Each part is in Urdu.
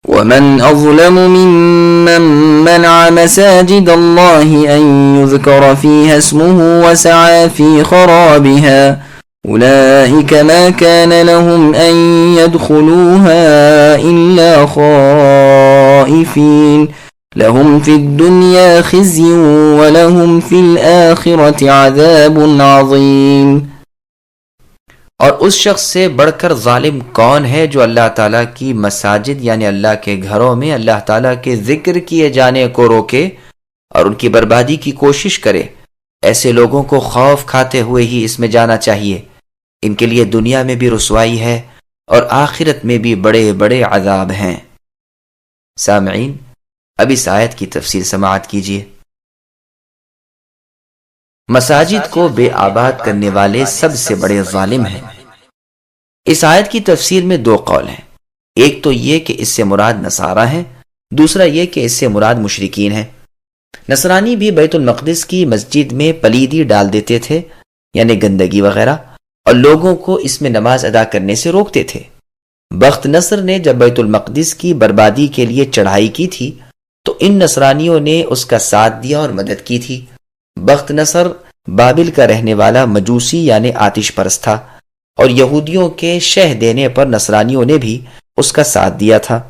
ومن أظلم ممن منع مساجد الله أن يذكر فيها اسمه وسعى في خرابها أولئك ما كان لهم أن يدخلوها إلا خائفين لهم في الدنيا خزي ولهم في الآخرة عذاب عظيم۔ اور اس شخص سے بڑھ کر ظالم کون ہے جو اللہ تعالیٰ کی مساجد یعنی اللہ کے گھروں میں اللہ تعالیٰ کے ذکر کیے جانے کو روکے اور ان کی بربادی کی کوشش کرے۔ ایسے لوگوں کو خوف کھاتے ہوئے ہی اس میں جانا چاہیے، ان کے لیے دنیا میں بھی رسوائی ہے اور آخرت میں بھی بڑے بڑے عذاب ہیں۔ سامعین، اب اس آیت کی تفسیر سماعت کیجیے۔ مساجد کو بے آباد کرنے والے سب سے بڑے ظالم ہیں۔ اس آیت کی تفسیر میں دو قول ہیں، ایک تو یہ کہ اس سے مراد نصارہ ہیں، دوسرا یہ کہ اس سے مراد مشرکین ہیں۔ نصرانی بھی بیت المقدس کی مسجد میں پلیدی ڈال دیتے تھے یعنی گندگی وغیرہ، اور لوگوں کو اس میں نماز ادا کرنے سے روکتے تھے۔ بخت نصر نے جب بیت المقدس کی بربادی کے لیے چڑھائی کی تھی تو ان نصرانیوں نے اس کا ساتھ دیا اور مدد کی تھی۔ بخت نصر بابل کا رہنے والا مجوسی یعنی آتش پرست تھا، اور یہودیوں کے شہ دینے پر نصرانیوں نے بھی اس کا ساتھ دیا تھا،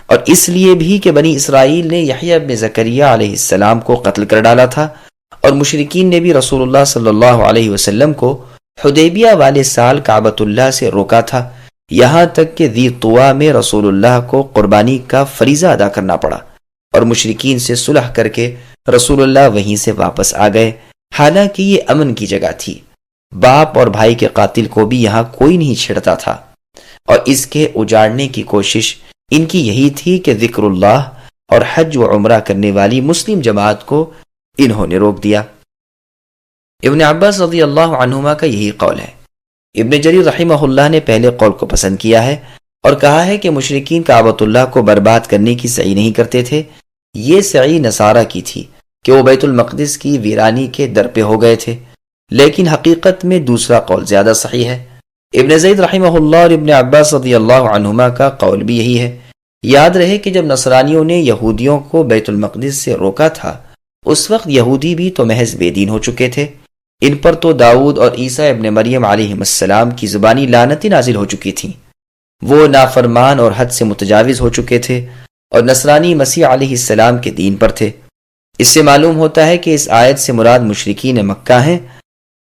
اور اس لیے بھی کہ بنی اسرائیل نے یحییٰ ابن زکریا علیہ السلام کو قتل کر ڈالا تھا، اور مشرکین نے بھی رسول اللہ صلی اللہ علیہ وسلم کو حدیبیہ والے سال کعبۃ اللہ سے روکا تھا، یہاں تک کہ ذی طویٰ میں رسول اللہ کو قربانی کا فریضہ ادا کرنا پڑا، اور مشرکین سے صلح کر کے رسول اللہ وہیں سے واپس آ گئے، حالانکہ یہ امن کی جگہ تھی۔ باپ اور بھائی کے قاتل کو بھی یہاں کوئی نہیں چھیڑتا تھا، اور اس کے اجاڑنے کی کوشش ان کی یہی تھی کہ ذکر اللہ اور حج و عمرہ کرنے والی مسلم جماعت کو انہوں نے روک دیا۔ ابن عباس رضی اللہ عنہما کا یہی قول ہے۔ ابن جریر رحمہ اللہ نے پہلے قول کو پسند کیا ہے اور کہا ہے کہ مشرکین کعبۃ اللہ کو برباد کرنے کی سعی نہیں کرتے تھے، یہ سعی نصارہ کی تھی کہ وہ بیت المقدس کی ویرانی کے در پہ ہو گئے تھے، لیکن حقیقت میں دوسرا قول زیادہ صحیح ہے۔ ابن زید رحمہ اللہ اور ابن عباس رضی اللہ عنہما کا قول بھی یہی ہے۔ یاد رہے کہ جب نصرانیوں نے یہودیوں کو بیت المقدس سے روکا تھا اس وقت یہودی بھی تو محض بے دین ہو چکے تھے، ان پر تو داؤد اور عیسیٰ ابن مریم علیہ السلام کی زبانی لعنتیں نازل ہو چکی تھیں، وہ نافرمان اور حد سے متجاوز ہو چکے تھے اور نصرانی مسیح علیہ السلام کے دین پر تھے۔ اس سے معلوم ہوتا ہے کہ اس آیت سے مراد مشرکین مکہ ہیں،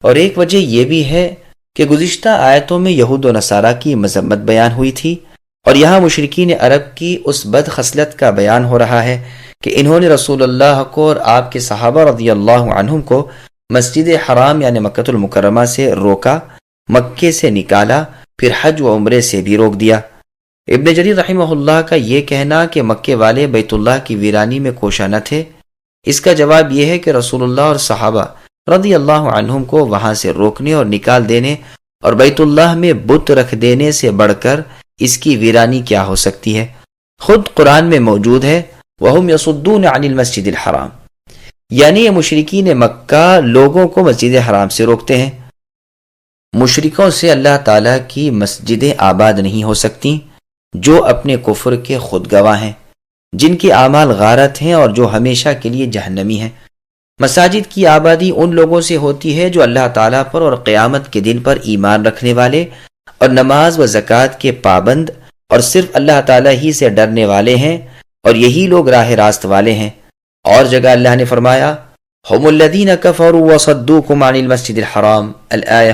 اور ایک وجہ یہ بھی ہے کہ گزشتہ آیتوں میں یہود و نصارہ کی مذمت بیان ہوئی تھی، اور یہاں مشرکین عرب کی اس بد خصلت کا بیان ہو رہا ہے کہ انہوں نے رسول اللہ کو اور آپ کے صحابہ رضی اللہ عنہم کو مسجد حرام یعنی مکہ المکرمہ سے روکا، مکے سے نکالا، پھر حج و عمرے سے بھی روک دیا۔ ابن جریر رحمہ اللہ کا یہ کہنا کہ مکے والے بیت اللہ کی ویرانی میں کوشاں نہ تھے، اس کا جواب یہ ہے کہ رسول اللہ اور صحابہ رضی اللہ عنہم کو وہاں سے روکنے اور نکال دینے اور بیت اللہ میں بت رکھ دینے سے بڑھ کر اس کی ویرانی کیا ہو سکتی ہے؟ خود قرآن میں موجود ہے وَهُمْ يَصُدُّونَ عَنِ الْمَسْجِدِ الْحَرَامِ، یعنی یہ مشرکین مکہ لوگوں کو مسجد حرام سے روکتے ہیں۔ مشرکوں سے اللہ تعالیٰ کی مسجدیں آباد نہیں ہو سکتی جو اپنے کفر کے خود گواہ ہیں، جن کے اعمال غارت ہیں اور جو ہمیشہ کے لیے جہنمی ہیں۔ مساجد کی آبادی ان لوگوں سے ہوتی ہے جو اللہ تعالیٰ پر اور قیامت کے دن پر ایمان رکھنے والے اور نماز و زکوٰۃ کے پابند اور صرف اللہ تعالیٰ ہی سے ڈرنے والے ہیں، اور یہی لوگ راہ راست والے ہیں۔ اور جگہ اللہ نے فرمایا ہم الذین کفروا وصدوکم عن المسجد الحرام الآیہ،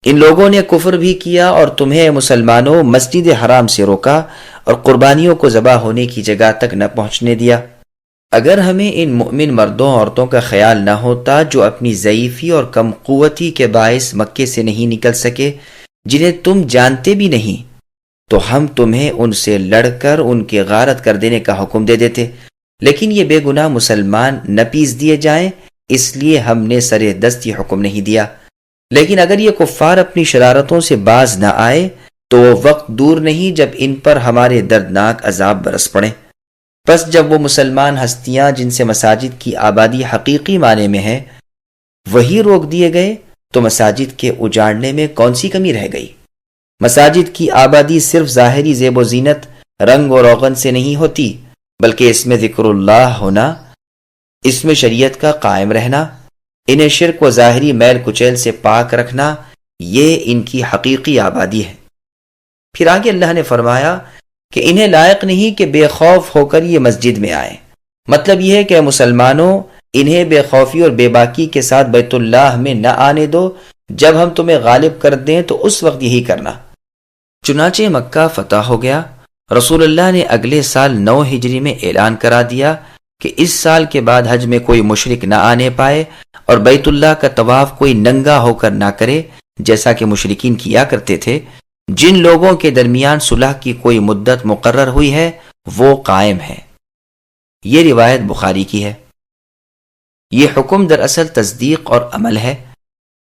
ان لوگوں نے کفر بھی کیا اور تمہیں مسلمانوں مسجد حرام سے روکا اور قربانیوں کو ذبح ہونے کی جگہ تک نہ پہنچنے دیا۔ اگر ہمیں ان مؤمن مردوں عورتوں کا خیال نہ ہوتا جو اپنی ضعیفی اور کم قوتی کے باعث مکے سے نہیں نکل سکے، جنہیں تم جانتے بھی نہیں، تو ہم تمہیں ان سے لڑ کر ان کی غارت کر دینے کا حکم دے دیتے، لیکن یہ بے گناہ مسلمان نہ پیس دیے جائیں، اس لیے ہم نے سر دست یہ حکم نہیں دیا۔ لیکن اگر یہ کفار اپنی شرارتوں سے باز نہ آئے تو وہ وقت دور نہیں جب ان پر ہمارے دردناک عذاب برس پڑے۔ پس جب وہ مسلمان ہستیاں جن سے مساجد کی آبادی حقیقی معنی میں ہے وہی روک دیے گئے تو مساجد کے اجاڑنے میں کون سی کمی رہ گئی؟ مساجد کی آبادی صرف ظاہری زیب و زینت رنگ و روغن سے نہیں ہوتی، بلکہ اس میں ذکر اللہ ہونا، اس میں شریعت کا قائم رہنا، انہیں شرک و ظاہری میل کچیل سے پاک رکھنا، یہ ان کی حقیقی آبادی ہے۔ پھر آگے اللہ نے فرمایا کہ انہیں لائق نہیں کہ بے خوف ہو کر یہ مسجد میں آئیں۔ مطلب یہ ہے کہ مسلمانوں، انہیں بے خوفی اور بے باکی کے ساتھ بیت اللہ میں نہ آنے دو، جب ہم تمہیں غالب کر دیں تو اس وقت یہی کرنا۔ چنانچہ مکہ فتح ہو گیا۔ رسول اللہ نے اگلے سال 9 ہجری میں اعلان کرا دیا کہ اس سال کے بعد حج میں کوئی مشرک نہ آنے پائے اور بیت اللہ کا طواف کوئی ننگا ہو کر نہ کرے، جیسا کہ مشرکین کیا کرتے تھے۔ جن لوگوں کے درمیان صلح کی کوئی مدت مقرر ہوئی ہے وہ قائم ہے۔ یہ روایت بخاری کی ہے۔ یہ حکم دراصل تصدیق اور عمل ہے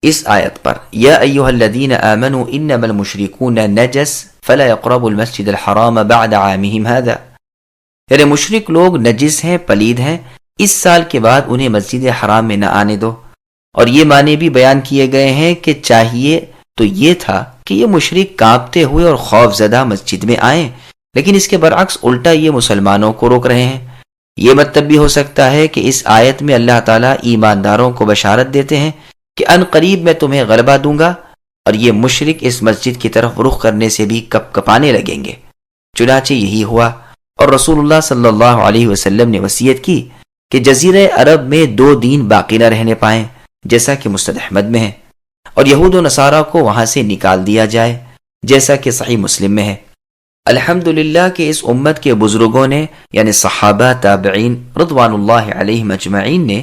اس آیت پر، یا ایھا الذین آمنوا انما المشرکون نجس فلا يقربوا المسجد الحرام بعد عامهم هذا، یعنی مشرک لوگ نجس ہیں، پلید ہیں، اس سال کے بعد انہیں مسجد حرام میں نہ آنے دو۔ اور یہ معنی بھی بیان کیے گئے ہیں کہ چاہیے تو یہ تھا کہ یہ مشرک کانپتے ہوئے اور خوف زدہ مسجد میں آئیں، لیکن اس کے برعکس الٹا یہ مسلمانوں کو روک رہے ہیں۔ یہ مطلب بھی ہو سکتا ہے کہ اس آیت میں اللہ تعالیٰ ایمانداروں کو بشارت دیتے ہیں کہ ان قریب میں تمہیں غلبہ دوں گا، اور یہ مشرک اس مسجد کی طرف رخ کرنے سے بھی کپ کپانے لگیں گے۔ چنانچہ یہی ہوا، اور رسول اللہ صلی اللہ علیہ وسلم نے وصیت کی کہ جزیرہ عرب میں 2 دن باقی نہ رہنے پائیں، جیسا کہ مسند احمد میں ہے، اور یہود و نصارہ کو وہاں سے نکال دیا جائے، جیسا کہ صحیح مسلم میں ہے۔ الحمدللہ کہ اس امت کے بزرگوں نے، یعنی صحابہ، تابعین رضوان اللہ علیہم اجمعین نے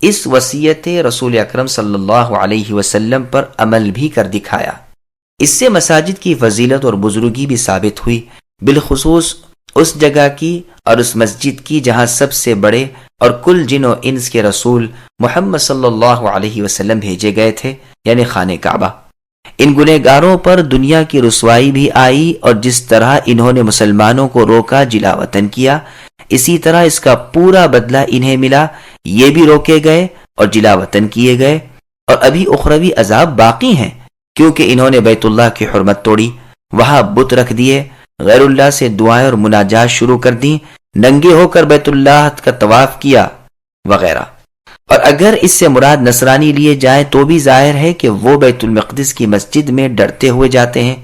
اس وصیت رسول اکرم صلی اللہ علیہ وسلم پر عمل بھی کر دکھایا۔ اس سے مساجد کی فضیلت اور بزرگی بھی ثابت ہوئی، بالخصوص اس جگہ کی اور اس مسجد کی جہاں سب سے بڑے اور کل جن و انس کے رسول محمد صلی اللہ علیہ وسلم بھیجے گئے تھے، یعنی خانہ کعبہ۔ ان گنہگاروں پر دنیا کی رسوائی بھی آئی، اور جس طرح انہوں نے مسلمانوں کو روکا، جلا وطن کیا، اسی طرح اس کا پورا بدلہ انہیں ملا۔ یہ بھی روکے گئے اور جلا وطن کیے گئے، اور ابھی اخروی عذاب باقی ہیں، کیونکہ انہوں نے بیت اللہ کی حرمت توڑی، وہاں بت رکھ دیے، غیر اللہ سے دعائیں اور مناجات شروع کر دیں، ننگے ہو کر بیت اللہ کا طواف کیا وغیرہ۔ اور اگر اس سے مراد نصرانی لیے جائیں تو بھی ظاہر ہے کہ وہ بیت المقدس کی مسجد میں ڈرتے ہوئے جاتے ہیں۔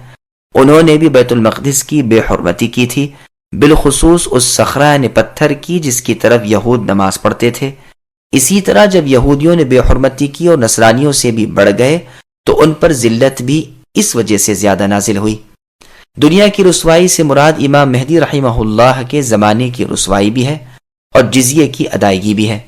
انہوں نے بھی بیت المقدس کی بے حرمتی کی تھی، بالخصوص اس صخرہ یعنی پتھر کی جس کی طرف یہود نماز پڑھتے تھے۔ اسی طرح جب یہودیوں نے بے حرمتی کی اور نصرانیوں سے بھی بڑھ گئے تو ان پر ذلت بھی اس وجہ سے زیادہ نازل ہوئی۔ دنیا کی رسوائی سے مراد امام مہدی رحمہ اللہ کے زمانے کی رسوائی بھی ہے، اور جزیے کی ادائیگی بھی ہے۔